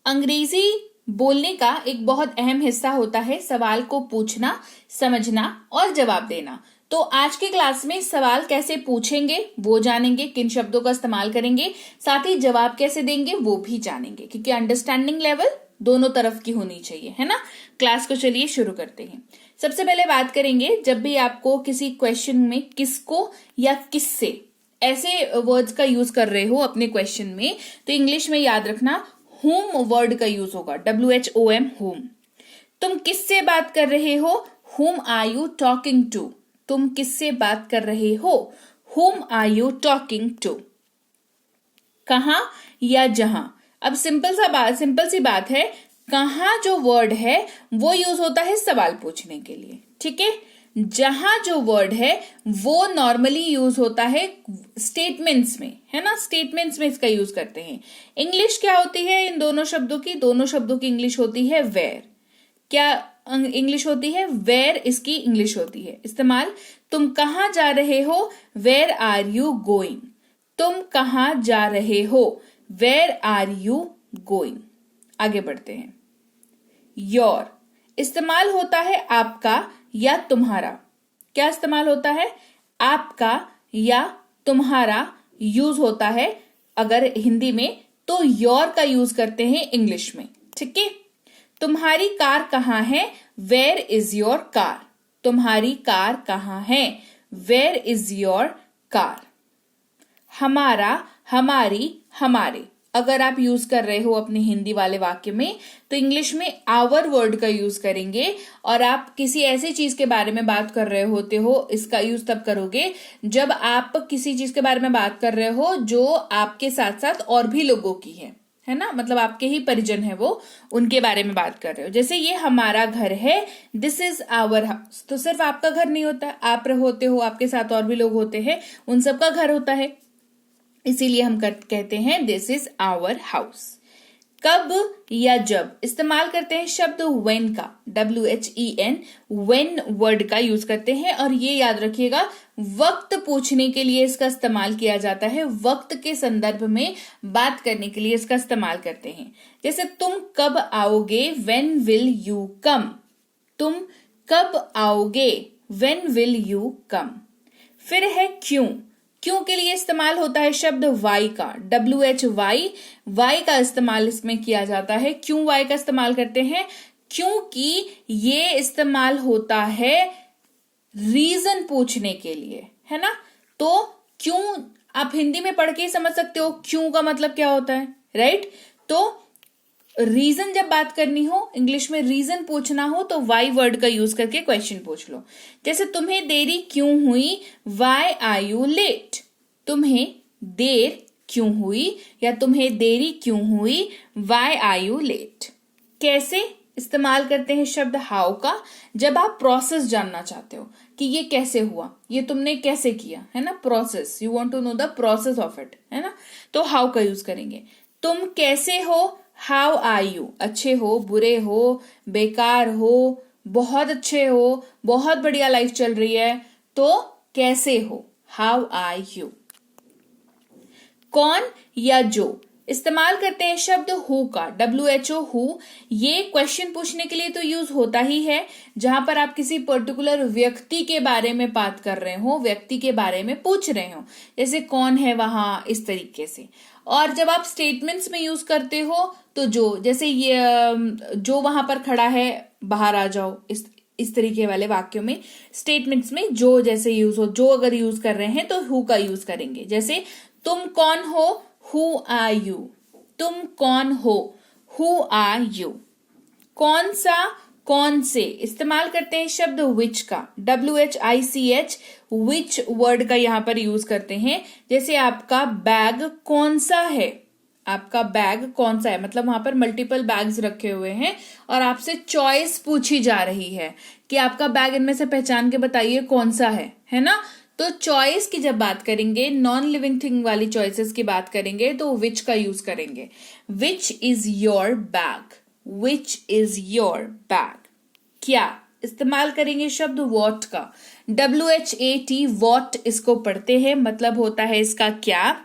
अंग्रेजी बोलने का एक बहुत अहम हिस्सा होता है सवाल को पूछना, समझना और जवाब देना। तो आज की क्लास में सवाल कैसे पूछेंगे वो जानेंगे, किन शब्दों का इस्तेमाल करेंगे, साथ ही जवाब कैसे देंगे वो भी जानेंगे, क्योंकि अंडरस्टैंडिंग लेवल दोनों तरफ की होनी चाहिए, है ना। क्लास को चलिए शुरू करते हैं। सबसे पहले बात करेंगे, जब भी आपको किसी क्वेश्चन में किसको या किससे ऐसे वर्ड्स का यूज कर रहे हो अपने क्वेश्चन में, तो इंग्लिश में याद रखना whom वर्ड का यूज होगा, WHOM, whom। तुम किससे बात कर रहे हो, whom are you talking to। तुम किससे बात कर रहे हो, whom are you talking to। कहां या जहां। अब सिंपल सी बात है, कहां जो वर्ड है वो यूज होता है सवाल पूछने के लिए, ठीक है। जहां जो वर्ड है वो नॉर्मली यूज होता है स्टेटमेंट्स में, है ना। स्टेटमेंट्स में इसका यूज करते हैं। इंग्लिश क्या होती है इन दोनों शब्दों की इंग्लिश होती है वेयर। क्या इंग्लिश होती है? वेयर इसकी इंग्लिश होती है। इस्तेमाल, तुम कहां जा रहे हो, वेयर आर यू गोइंग। तुम कहां जा रहे हो, वेयर आर यू गोइंग। आगे बढ़ते हैं। योर इस्तेमाल होता है आपका या तुम्हारा। क्या इस्तेमाल होता है? आपका या तुम्हारा यूज होता है अगर हिंदी में, तो योर का यूज करते हैं इंग्लिश में, ठीक है। तुम्हारी कार कहाँ है, वेयर इज योर कार। तुम्हारी कार कहाँ है, वेयर इज योर कार। हमारा, हमारी, हमारे अगर आप यूज कर रहे हो अपने हिंदी वाले वाक्य में, तो इंग्लिश में आवर वर्ड का यूज करेंगे। और आप किसी ऐसी चीज के बारे में बात कर रहे होते हो, इसका यूज तब करोगे जब आप किसी चीज के बारे में बात कर रहे हो जो आपके साथ साथ और भी लोगों की है ना, मतलब आपके ही परिजन है वो, उनके बारे में बात कर रहे हो। जैसे ये हमारा घर है, दिस इज आवर हाउस। तो सिर्फ आपका घर नहीं होता, आप होते हो, आपके साथ और भी लोग होते हैं, उन सबका घर होता है, इसीलिए हम कहते हैं दिस इज आवर हाउस। कब या जब इस्तेमाल करते हैं शब्द when का, WHEN, when वर्ड का यूज करते हैं। और ये याद रखिएगा, वक्त पूछने के लिए इसका इस्तेमाल किया जाता है, वक्त के संदर्भ में बात करने के लिए इसका इस्तेमाल करते हैं। जैसे तुम कब आओगे, when will you come। तुम कब आओगे, when will you come। फिर है क्यों। क्यों के लिए इस्तेमाल होता है शब्द वाई का, WHY, वाई का इस्तेमाल इसमें किया जाता है। क्यों वाई का इस्तेमाल करते हैं? क्योंकि ये इस्तेमाल होता है रीजन पूछने के लिए, है ना। तो क्यों आप हिंदी में पढ़ के ही समझ सकते हो क्यों का मतलब क्या होता है, राइट। तो रीजन जब बात करनी हो, इंग्लिश में रीजन पूछना हो, तो वाई वर्ड का यूज करके क्वेश्चन पूछ लो। जैसे तुम्हें देरी क्यों हुई, वाई आर यू लेट। तुम्हें देर क्यों हुई या तुम्हें देरी क्यों हुई, वाई आर यू लेट। कैसे इस्तेमाल करते हैं शब्द हाउ का, जब आप प्रोसेस जानना चाहते हो कि ये कैसे हुआ, ये तुमने कैसे किया, है ना। Process, you want to know the process of it, है ना, तो हाउ का यूज करेंगे। तुम कैसे हो, हाउ आर यू। अच्छे हो, बुरे हो, बेकार हो, बहुत अच्छे हो, बहुत बढ़िया लाइफ चल रही है, तो कैसे हो, हाउ आर यू। कौन या जो इस्तेमाल करते हैं शब्द हु का, WHO, हु। ये क्वेश्चन पूछने के लिए तो यूज होता ही है, जहां पर आप किसी पर्टिकुलर व्यक्ति के बारे में बात कर रहे हो, व्यक्ति के बारे में पूछ रहे हो, जैसे कौन है वहां, इस तरीके से। और जब आप स्टेटमेंट्स में यूज करते हो तो जो, जैसे ये जो वहां पर खड़ा है बाहर आ जाओ, इस तरीके वाले वाक्यों में, स्टेटमेंट्स में जो जैसे यूज हो, जो अगर यूज कर रहे हैं तो हु का यूज करेंगे। जैसे तुम कौन हो, हु आर यू। तुम कौन हो, हु आर यू। कौन सा, कौन से इस्तेमाल करते हैं शब्द which का, WHICH, which वर्ड का यहां पर यूज करते हैं। जैसे आपका बैग कौन सा है, आपका बैग कौन सा है, मतलब वहां पर मल्टीपल बैग्स रखे हुए हैं और आपसे चॉइस पूछी जा रही है कि आपका बैग इनमें से पहचान के बताइए कौन सा है ना। तो चॉइस की जब बात करेंगे, नॉन लिविंग थिंग वाली चॉइसेस की बात करेंगे, तो विच का यूज करेंगे। Which is your bag, which is your bag. क्या इस्तेमाल करेंगे शब्द वॉट का, WHAT, वॉट इसको पढ़ते हैं, मतलब होता है इसका क्या।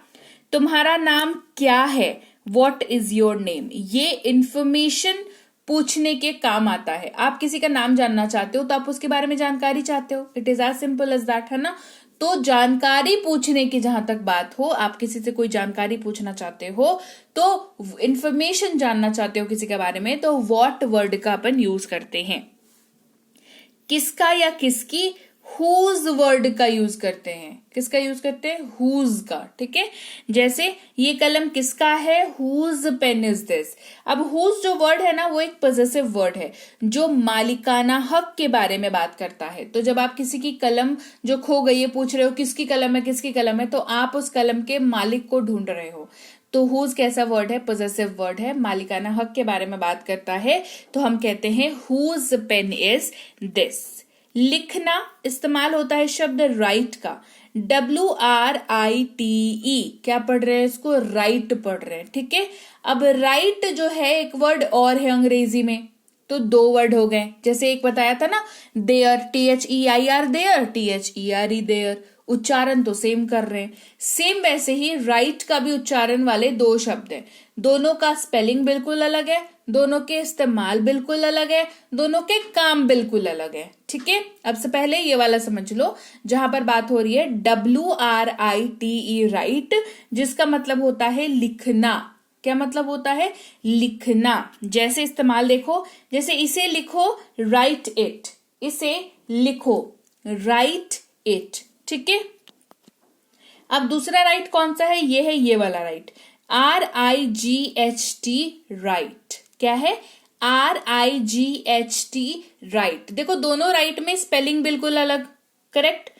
तुम्हारा नाम क्या है, व्हाट इज योर नेम, ये इंफॉर्मेशन पूछने के काम आता है। आप किसी का नाम जानना चाहते हो तो आप उसके बारे में जानकारी चाहते हो, it is as simple as that, है ना। तो जानकारी पूछने की जहां तक बात हो, आप किसी से कोई जानकारी पूछना चाहते हो तो इंफॉर्मेशन जानना चाहते हो किसी के बारे में, तो व्हाट वर्ड का अपन यूज करते हैं। किसका या किसकी, हुज वर्ड का यूज करते हैं। किसका यूज करते हैं, हुज का, ठीक है। जैसे ये कलम किसका है, हुज पेन इज दिस। अब हुज जो वर्ड है ना, वो एक पॉजेसिव वर्ड है जो मालिकाना हक के बारे में बात करता है। तो जब आप किसी की कलम जो खो गई है पूछ रहे हो किसकी कलम है, किसकी कलम है, तो आप उस कलम के मालिक को ढूंढ रहे हो। तो हुज कैसा वर्ड है, पॉजेसिव वर्ड है, मालिकाना हक के बारे में बात करता है, तो हम कहते हैं हुज पेन इज दिस। लिखना इस्तेमाल होता है शब्द राइट का, WRITE, क्या पढ़ रहे हैं इसको, राइट पढ़ रहे हैं, ठीक है। अब राइट जो है एक वर्ड और है अंग्रेजी में, तो दो वर्ड हो गए। जैसे एक बताया था ना, there, THEIR there, THERE there, उच्चारण तो सेम कर रहे हैं। सेम वैसे ही राइट का भी उच्चारण वाले दो शब्द हैं, दोनों का स्पेलिंग बिल्कुल अलग है, दोनों के इस्तेमाल बिल्कुल अलग है, दोनों के काम बिल्कुल अलग है, ठीक है। अब से पहले ये वाला समझ लो जहां पर बात हो रही है WRITE राइट, जिसका मतलब होता है लिखना। क्या मतलब होता है, लिखना। जैसे इस्तेमाल देखो, जैसे इसे लिखो राइट इट, इसे लिखो राइट इट, ठीक है। अब दूसरा राइट कौन सा है, ये है ये वाला राइट, RIGHT राइट। क्या है, RIGHT राइट। देखो दोनों राइट में स्पेलिंग बिल्कुल अलग, करेक्ट,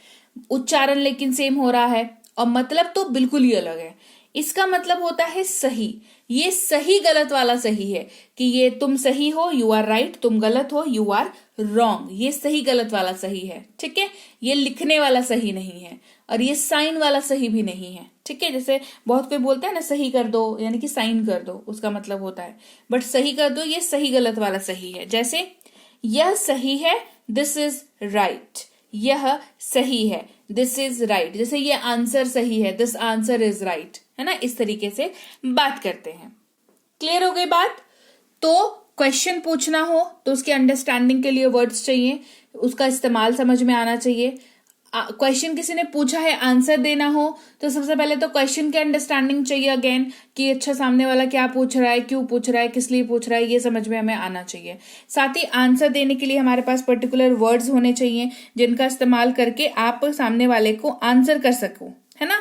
उच्चारण लेकिन सेम हो रहा है, और मतलब तो बिल्कुल ही अलग है। इसका मतलब होता है सही। ये सही गलत वाला सही है कि ये तुम सही हो, यू आर राइट, तुम गलत हो, यू आर रॉन्ग। ये सही गलत वाला सही है, ठीक है। ये लिखने वाला सही नहीं है, और ये साइन वाला सही भी नहीं है, ठीक है। जैसे बहुत कोई बोलता है ना सही कर दो, यानी कि साइन कर दो, उसका मतलब होता है, बट सही कर दो ये सही गलत वाला सही है। जैसे यह सही है, दिस इज राइट, यह सही है, दिस इज राइट। जैसे ये आंसर सही है, दिस आंसर इज राइट, है ना। इस तरीके से बात करते हैं। क्लियर हो गई बात। तो क्वेश्चन पूछना हो तो उसकी अंडरस्टैंडिंग के लिए वर्ड्स चाहिए, उसका इस्तेमाल समझ में आना चाहिए। क्वेश्चन किसी ने पूछा है, आंसर देना हो तो सबसे पहले तो क्वेश्चन की अंडरस्टैंडिंग चाहिए अगेन, कि अच्छा सामने वाला क्या पूछ रहा है, क्यों पूछ रहा है, किस लिए पूछ रहा है, ये समझ में हमें आना चाहिए। साथ ही आंसर देने के लिए हमारे पास पर्टिकुलर वर्ड्स होने चाहिए जिनका इस्तेमाल करके आप सामने वाले को आंसर कर सको, है ना।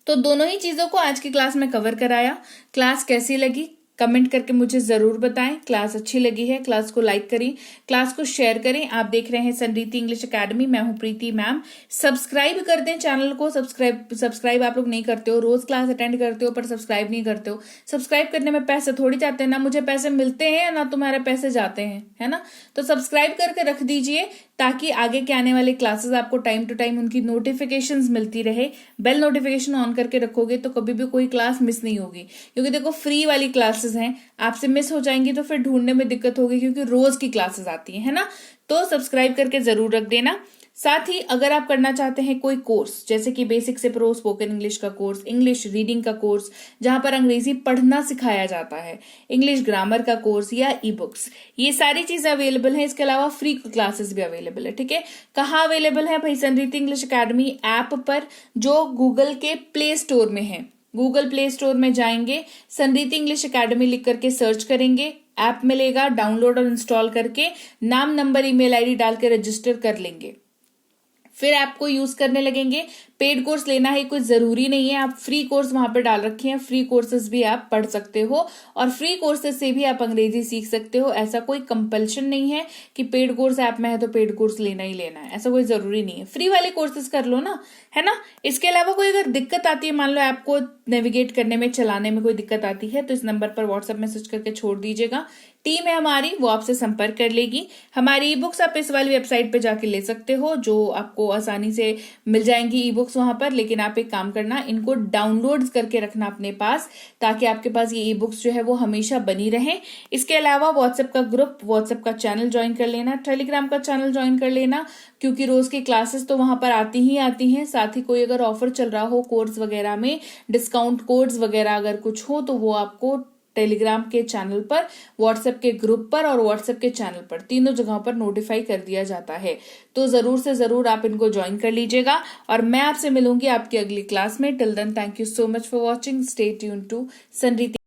तो दोनों ही चीजों को आज की क्लास में कवर कराया। क्लास कैसी लगी कमेंट करके मुझे जरूर बताएं। क्लास अच्छी लगी है, क्लास को लाइक करें, क्लास को शेयर करें। आप देख रहे हैं संरीति इंग्लिश एकेडमी, मैं हूं प्रीति मैम। सब्सक्राइब कर दें चैनल को। सब्सक्राइब आप लोग नहीं करते हो, रोज क्लास अटेंड करते हो पर सब्सक्राइब नहीं करते हो। सब्सक्राइब करने में पैसे थोड़ी जाते हैं, ना मुझे पैसे मिलते हैं ना तुम्हारे पैसे जाते हैं, है ना। तो सब्सक्राइब करके रख दीजिए ताकि आगे के आने वाले क्लासेस आपको टाइम टू टाइम उनकी नोटिफिकेशंस मिलती रहे। बेल नोटिफिकेशन ऑन करके रखोगे तो कभी भी कोई क्लास मिस नहीं होगी, क्योंकि देखो फ्री वाली क्लासेस हैं, आपसे मिस हो जाएंगी तो फिर ढूंढने में दिक्कत होगी, क्योंकि रोज की क्लासेस आती है ना। तो सब्सक्राइब करके जरूर रख देना। साथ ही अगर आप करना चाहते हैं कोई कोर्स, जैसे कि बेसिक से प्रो स्पोकन इंग्लिश का कोर्स, इंग्लिश रीडिंग का कोर्स जहां पर अंग्रेजी पढ़ना सिखाया जाता है, इंग्लिश ग्रामर का कोर्स या ई बुक्स, ये सारी चीजें अवेलेबल हैं। इसके अलावा फ्री क्लासेस भी अवेलेबल है, ठीक है। कहाँ अवेलेबल है भाई? संरीति इंग्लिश एकेडमी ऐप पर, जो गूगल के प्ले स्टोर में है। गूगल प्ले स्टोर में जाएंगे, संरीति इंग्लिश एकेडमी लिख करके सर्च करेंगे, ऐप मिलेगा, डाउनलोड और इंस्टॉल करके नाम नंबर ईमेल आईडी डाल के रजिस्टर कर लेंगे, फिर ऐप को यूज करने लगेंगे। पेड कोर्स लेना है कोई जरूरी नहीं है, आप फ्री कोर्स वहां पर डाल रखे हैं, फ्री कोर्सेज भी आप पढ़ सकते हो और फ्री कोर्सेज से भी आप अंग्रेजी सीख सकते हो। ऐसा कोई कंपल्शन नहीं है कि पेड कोर्स ऐप में है तो पेड कोर्स लेना ही लेना है, ऐसा कोई जरूरी नहीं है। फ्री वाले कोर्सेज कर लो ना, है ना। इसके अलावा कोई अगर दिक्कत आती है, मान लो ऐप को नेविगेट करने में, चलाने में कोई दिक्कत आती है, तो इस नंबर पर व्हाट्सएप मैसेज करके छोड़ दीजिएगा। टीम है हमारी, वो आपसे संपर्क कर लेगी। हमारी ई बुक्स आप इस वाली वेबसाइट पे जाके ले सकते हो, जो आपको आसानी से मिल जाएंगी ई बुक्स। बुक्स वहां पर, लेकिन आप एक काम करना, इनको डाउनलोड करके रखना अपने पास, ताकि आपके पास ये ई बुक्स जो है वो हमेशा बनी रहे। इसके अलावा व्हाट्सएप का ग्रुप, व्हाट्सएप का चैनल ज्वाइन कर लेना, टेलीग्राम का चैनल ज्वाइन कर लेना, क्योंकि रोज की क्लासेस तो वहां पर आती ही हैं। साथ ही कोई अगर ऑफर चल रहा हो कोर्स वगैरह में, डिस्काउंट कोड्स वगैरह अगर कुछ हो, तो वो आपको टेलीग्राम के चैनल पर, व्हाट्सएप के ग्रुप पर और व्हाट्सएप के चैनल पर, तीनों जगहों पर नोटिफाई कर दिया जाता है। तो जरूर से जरूर आप इनको ज्वाइन कर लीजिएगा, और मैं आपसे मिलूंगी आपकी अगली क्लास में। Till then, thank you so much for watching. Stay tuned to सनरीति।